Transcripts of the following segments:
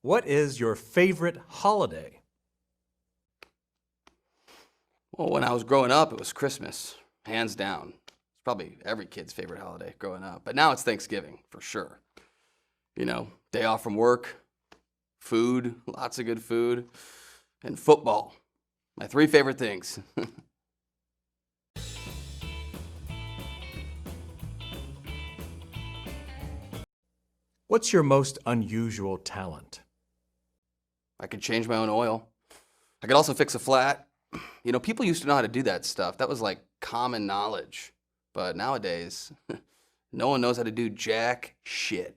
What is your favorite holiday? Well, when I was growing up, it was Christmas, hands down. It's probably every kid's favorite holiday growing up. But now it's Thanksgiving, for sure. You know, day off from work, food, lots of good food, and football. My three favorite things. What's your most unusual talent? I could change my own oil. I could also fix a flat. You know, people used to know how to do that stuff. That was like common knowledge. But nowadays, no one knows how to do jack shit.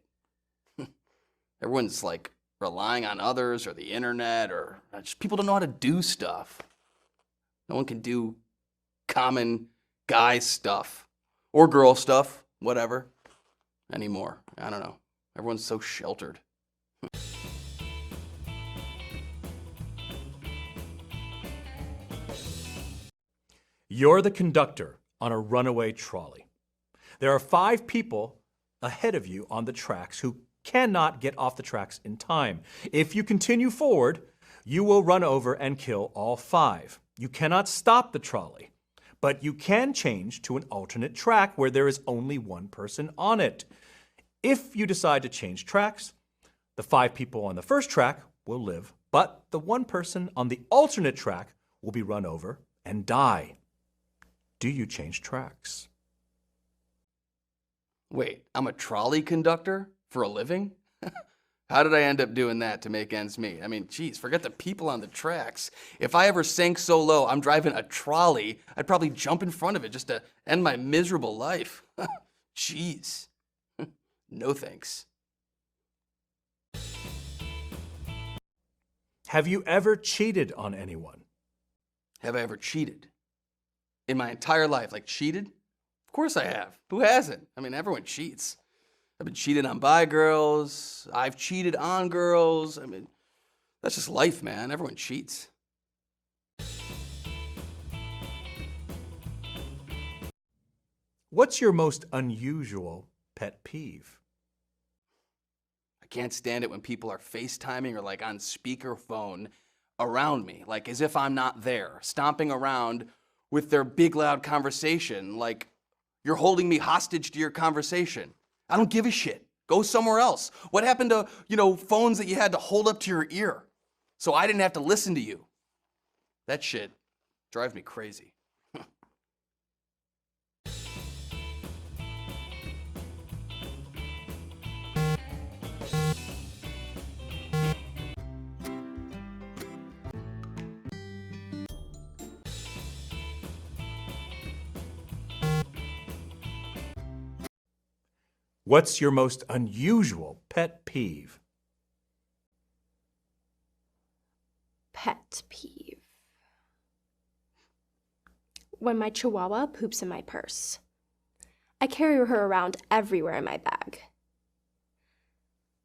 Everyone's like relying on others or the internet, or just people don't know how to do stuff. No one can do common guy stuff or girl stuff, whatever, anymore. I don't know. Everyone's so sheltered. You're the conductor on a runaway trolley. There are 5 people ahead of you on the tracks who cannot get off the tracks in time. If you continue forward, you will run over and kill all 5. You cannot stop the trolley, but you can change to an alternate track where there is only one person on it. If you decide to change tracks, the 5 people on the first track will live, but the one person on the alternate track will be run over and die. Do you change tracks? Wait, I'm a trolley conductor for a living? How did I end up doing that to make ends meet? I mean, geez, forget the people on the tracks. If I ever sank so low I'm driving a trolley, I'd probably jump in front of it just to end my miserable life. Jeez. No thanks. Have you ever cheated on anyone? Have I ever cheated? In my entire life, like cheated? Of course I have. Who hasn't? I mean, everyone cheats. I've been cheated on by girls. I've cheated on girls. I mean, that's just life, man. Everyone cheats. What's your most unusual pet peeve? I can't stand it when people are FaceTiming or like on speakerphone around me, like as if I'm not there, stomping around with their big loud conversation, like you're holding me hostage to your conversation. I don't give a shit. Go somewhere else. What happened to, phones that you had to hold up to your ear so I didn't have to listen to you? That shit drives me crazy. What's your most unusual pet peeve? Pet peeve. When my chihuahua poops in my purse. I carry her around everywhere in my bag.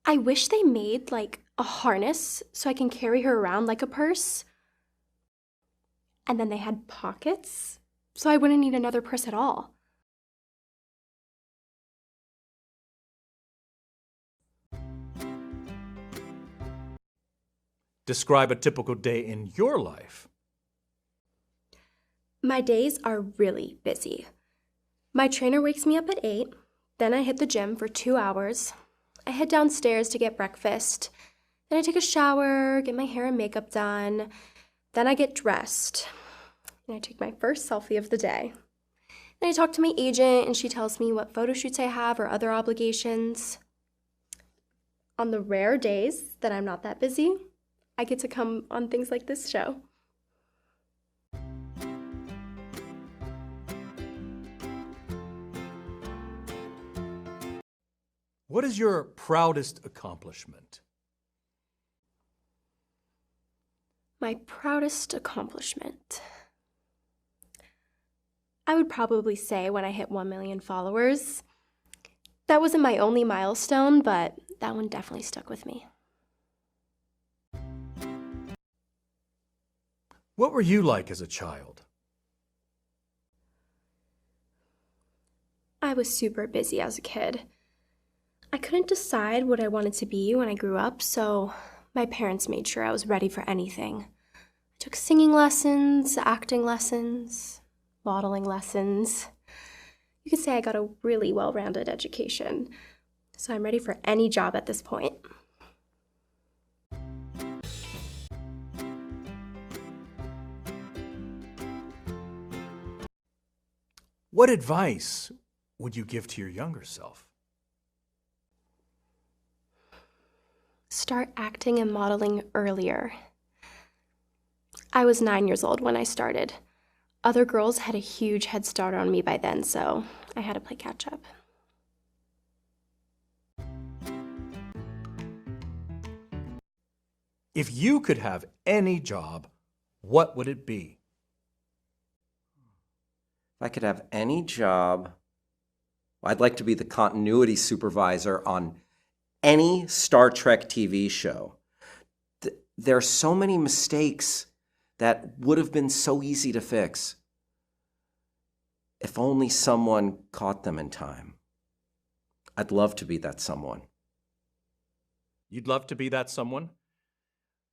I wish they made like a harness so I can carry her around like a purse. And then they had pockets so I wouldn't need another purse at all. Describe a typical day in your life. My days are really busy. My trainer wakes me up at 8, then I hit the gym for 2 hours. I head downstairs to get breakfast. Then I take a shower, get my hair and makeup done. Then I get dressed. And I take my first selfie of the day. Then I talk to my agent and she tells me what photo shoots I have or other obligations. On the rare days that I'm not that busy, I get to come on things like this show. What is your proudest accomplishment? My proudest accomplishment. I would probably say when I hit 1 million followers. That wasn't my only milestone, but that one definitely stuck with me. What were you like as a child? I was super busy as a kid. I couldn't decide what I wanted to be when I grew up, so My parents made sure I was ready for anything. I took singing lessons, acting lessons, modeling lessons. You could say I got a really well-rounded education, so I'm ready for any job at this point. What advice would you give to your younger self? Start acting and modeling earlier. I was 9 years old when I started. Other girls had a huge head start on me by then, so I had to play catch up. If you could have any job, what would it be? If I could have any job, I'd like to be the continuity supervisor on any Star Trek TV show. There are so many mistakes that would have been so easy to fix if only someone caught them in time. I'd love to be that someone. You'd love to be that someone?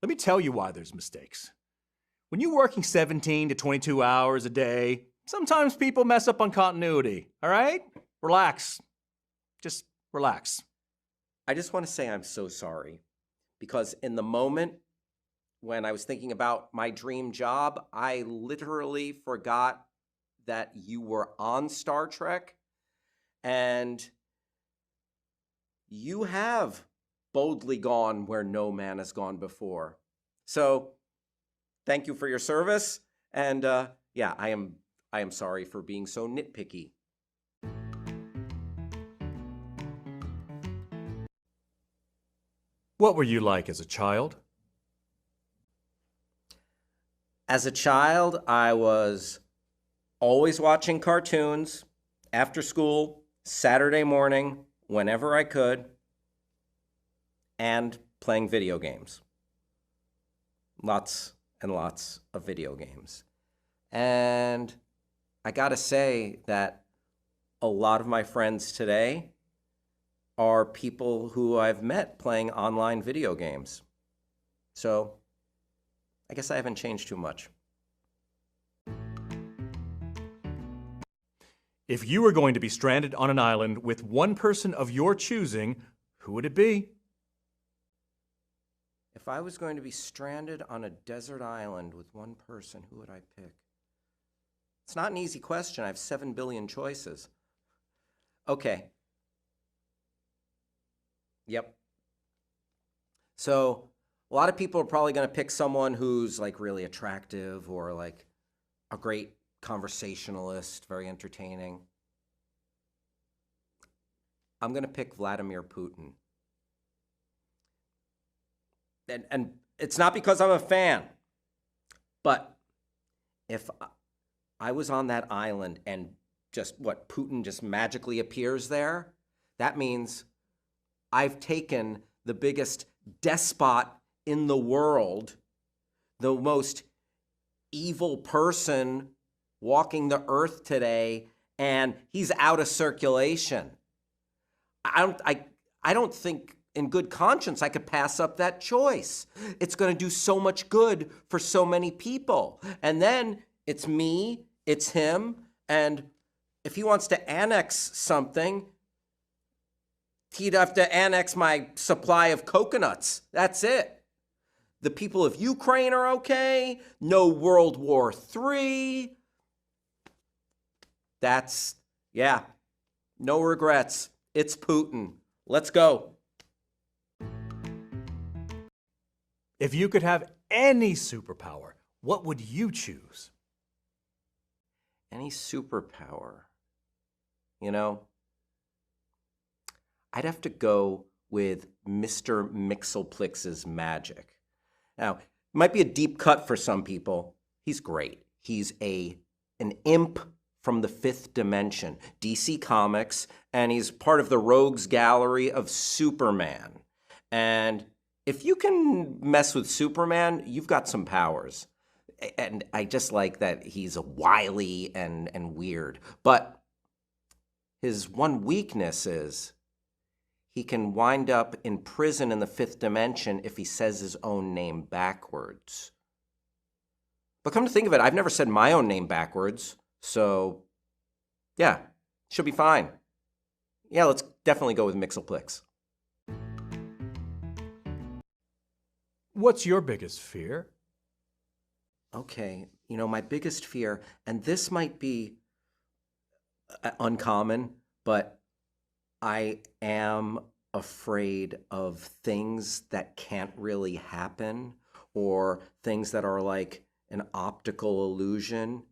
Let me tell you why there's mistakes. When you're working 17 to 22 hours a day, sometimes people mess up on continuity, all right? Relax. Just relax. I just want to say I'm so sorry, because in the moment when I was thinking about my dream job, I literally forgot that you were on Star Trek, and you have boldly gone where no man has gone before. So thank you for your service, and yeah, I am sorry for being so nitpicky. What were you like as a child? As a child, I was always watching cartoons after school, Saturday morning, whenever I could, and playing video games. Lots and lots of video games. And I gotta say that a lot of my friends today are people who I've met playing online video games. So I guess I haven't changed too much. If you were going to be stranded on an island with one person of your choosing, who would it be? If I was going to be stranded on a desert island with one person, who would I pick? It's not an easy question. I have 7 billion choices. Okay. Yep. So a lot of people are probably going to pick someone who's like really attractive or like a great conversationalist, very entertaining. I'm going to pick Vladimir Putin. And it's not because I'm a fan, but if I was on that island and Putin just magically appears there, that means I've taken the biggest despot in the world, the most evil person walking the earth today, and he's out of circulation. I don't think in good conscience I could pass up that choice. It's going to do so much good for so many people. And then it's me, it's him, and if he wants to annex something, he'd have to annex my supply of coconuts. That's it. The people of Ukraine are okay. No World War III. Yeah, no regrets. It's Putin. Let's go. If you could have any superpower, what would you choose? Any superpower? You know, I'd have to go with Mr. Mxyzptlk's magic. Now, it might be a deep cut for some people. He's great. He's an imp from the fifth dimension, DC Comics, and he's part of the rogues gallery of Superman. And if you can mess with Superman, you've got some powers. And I just like that he's wily and weird. But his one weakness is he can wind up in prison in the fifth dimension if he says his own name backwards. But come to think of it, I've never said my own name backwards, so yeah, should be fine. Yeah, let's definitely go with Mxyzptlk. What's your biggest fear? Okay, my biggest fear, and this might be uncommon, but I am afraid of things that can't really happen, or things that are like an optical illusion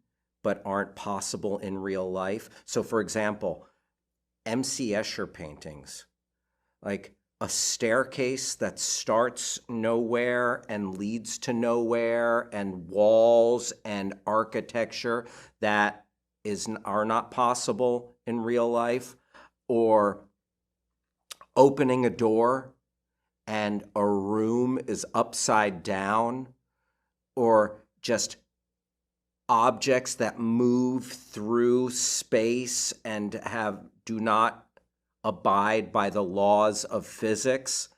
but aren't possible in real life. So for example, M.C. Escher paintings, like a staircase that starts nowhere and leads to nowhere, and walls and architecture that are not possible in real life, or opening a door and a room is upside down, or just objects that move through space and do not abide by the laws of physics.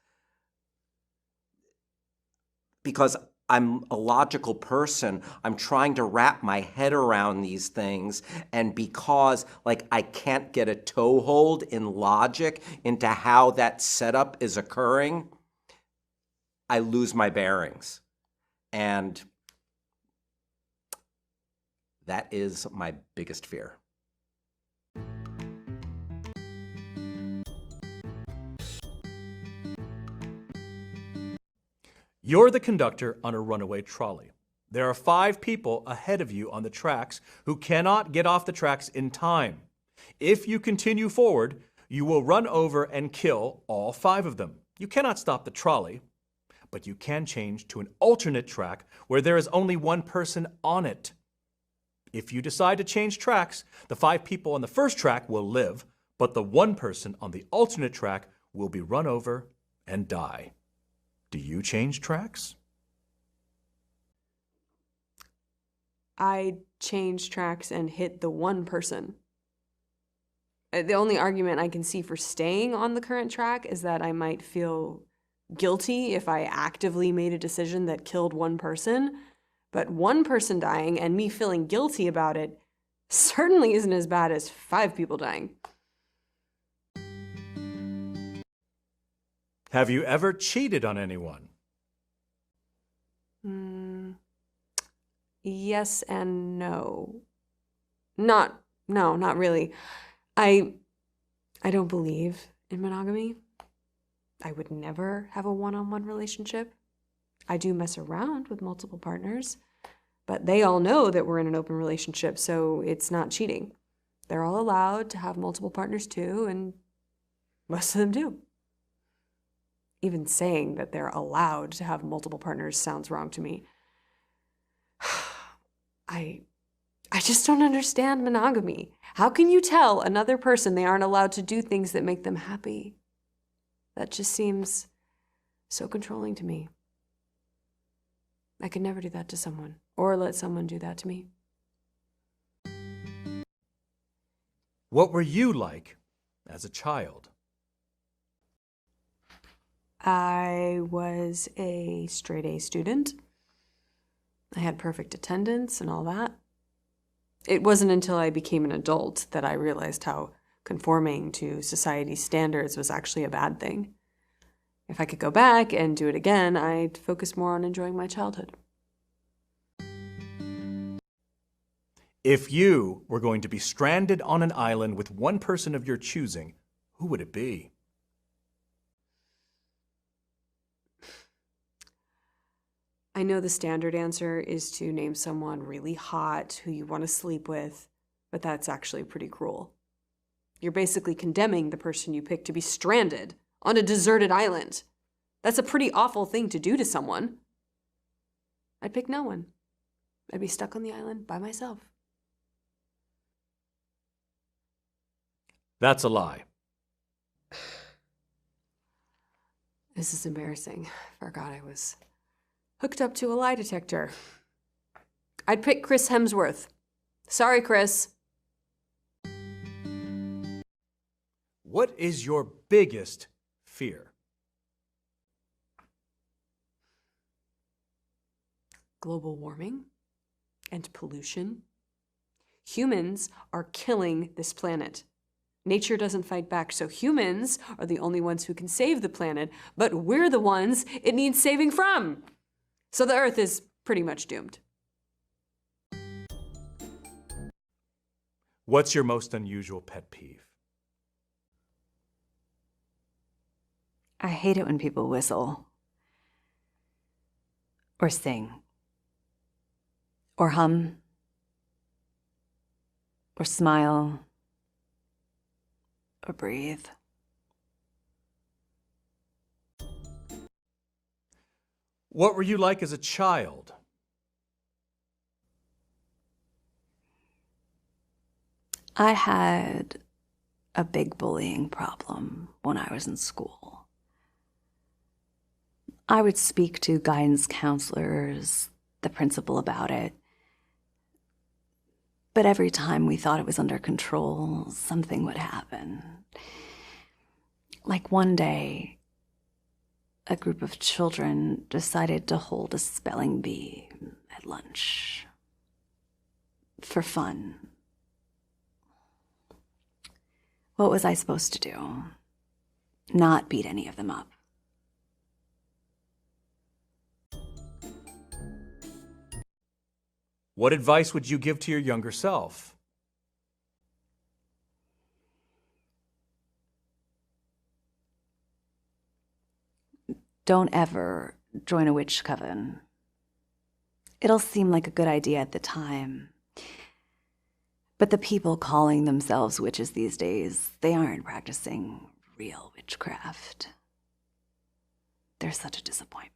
Because I'm a logical person, I'm trying to wrap my head around these things, and because I can't get a toehold in logic into how that setup is occurring, I lose my bearings. And that is my biggest fear. You're the conductor on a runaway trolley. There are 5 people ahead of you on the tracks who cannot get off the tracks in time. If you continue forward, you will run over and kill all 5 of them. You cannot stop the trolley, but you can change to an alternate track where there is only 1 person on it. If you decide to change tracks, the 5 people on the first track will live, but the 1 person on the alternate track will be run over and die. Do you change tracks? I change tracks and hit the 1 person. The only argument I can see for staying on the current track is that I might feel guilty if I actively made a decision that killed 1 person. But 1 person dying and me feeling guilty about it certainly isn't as bad as 5 people dying. Have you ever cheated on anyone? Yes and no. No, not really. I don't believe in monogamy. I would never have a one-on-one relationship. I do mess around with multiple partners, but they all know that we're in an open relationship, so it's not cheating. They're all allowed to have multiple partners too, and most of them do. Even saying that they're allowed to have multiple partners sounds wrong to me. I just don't understand monogamy. How can you tell another person they aren't allowed to do things that make them happy? That just seems so controlling to me. I could never do that to someone, or let someone do that to me. What were you like as a child? I was a straight A student. I had perfect attendance and all that. It wasn't until I became an adult that I realized how conforming to society's standards was actually a bad thing. If I could go back and do it again, I'd focus more on enjoying my childhood. If you were going to be stranded on an island with 1 person of your choosing, who would it be? I know the standard answer is to name someone really hot who you want to sleep with, but that's actually pretty cruel. You're basically condemning the person you picked to be stranded on a deserted island. That's a pretty awful thing to do to someone. I'd pick no one. I'd be stuck on the island by myself. That's a lie. This is embarrassing. Forgot I was hooked up to a lie detector. I'd pick Chris Hemsworth. Sorry, Chris. What is your biggest fear? Global warming and pollution. Humans are killing this planet. Nature doesn't fight back, so humans are the only ones who can save the planet, but we're the ones it needs saving from. So the Earth is pretty much doomed. What's your most unusual pet peeve? I hate it when people whistle, or sing, or hum, or smile, or breathe. What were you like as a child? I had a big bullying problem when I was in school. I would speak to guidance counselors, the principal about it. But every time we thought it was under control, something would happen. Like one day, a group of children decided to hold a spelling bee at lunch. For fun. What was I supposed to do? Not beat any of them up. What advice would you give to your younger self? Don't ever join a witch coven. It'll seem like a good idea at the time. But the people calling themselves witches these days, they aren't practicing real witchcraft. They're such a disappointment.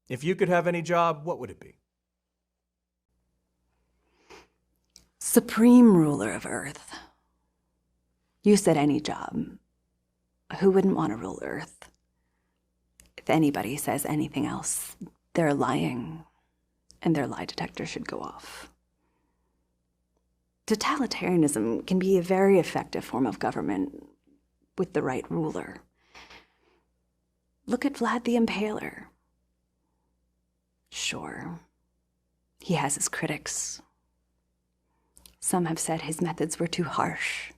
If you could have any job, what would it be? Supreme ruler of Earth. You said any job. Who wouldn't want to rule Earth? If anybody says anything else, they're lying, and their lie detector should go off. Totalitarianism can be a very effective form of government with the right ruler. Look at Vlad the Impaler. Sure, he has his critics. Some have said his methods were too harsh.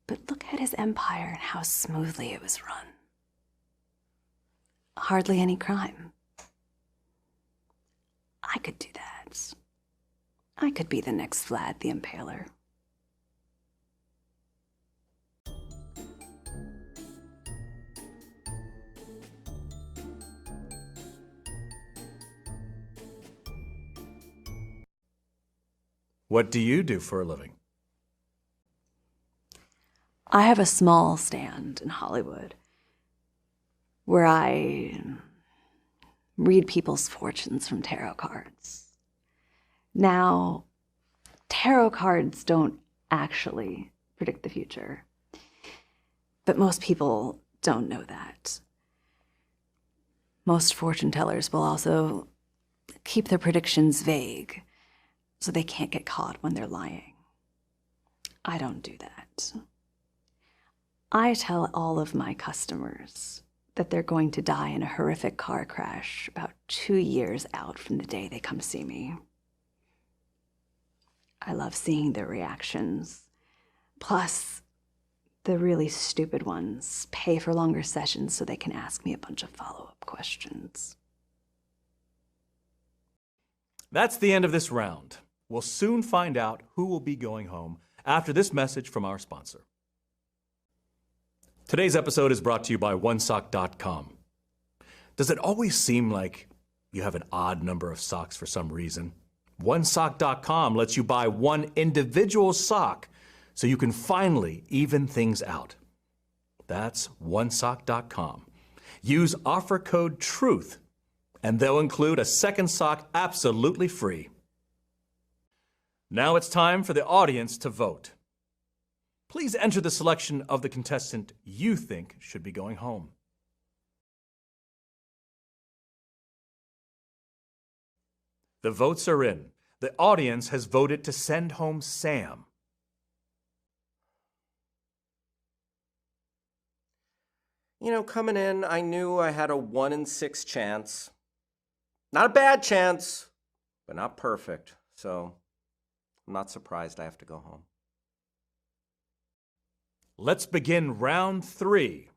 But look at his empire and how smoothly it was run. Hardly any crime. I could do that. I could be the next Vlad the Impaler. What do you do for a living? I have a small stand in Hollywood where I read people's fortunes from tarot cards. Now, tarot cards don't actually predict the future, but most people don't know that. Most fortune tellers will also keep their predictions vague so they can't get caught when they're lying. I don't do that. I tell all of my customers that they're going to die in a horrific car crash about 2 years out from the day they come see me. I love seeing their reactions. Plus, the really stupid ones pay for longer sessions so they can ask me a bunch of follow-up questions. That's the end of this round. We'll soon find out who will be going home after this message from our sponsor. Today's episode is brought to you by OneSock.com. Does it always seem like you have an odd number of socks for some reason? OneSock.com lets you buy one individual sock so you can finally even things out. That's OneSock.com. Use offer code TRUTH, and they'll include a second sock absolutely free. Now it's time for the audience to vote. Please enter the selection of the contestant you think should be going home. The votes are in. The audience has voted to send home Sam. You know, coming in, I knew I had a 1 in 6 chance. Not a bad chance, but not perfect. So I'm not surprised I have to go home. Let's begin round 3.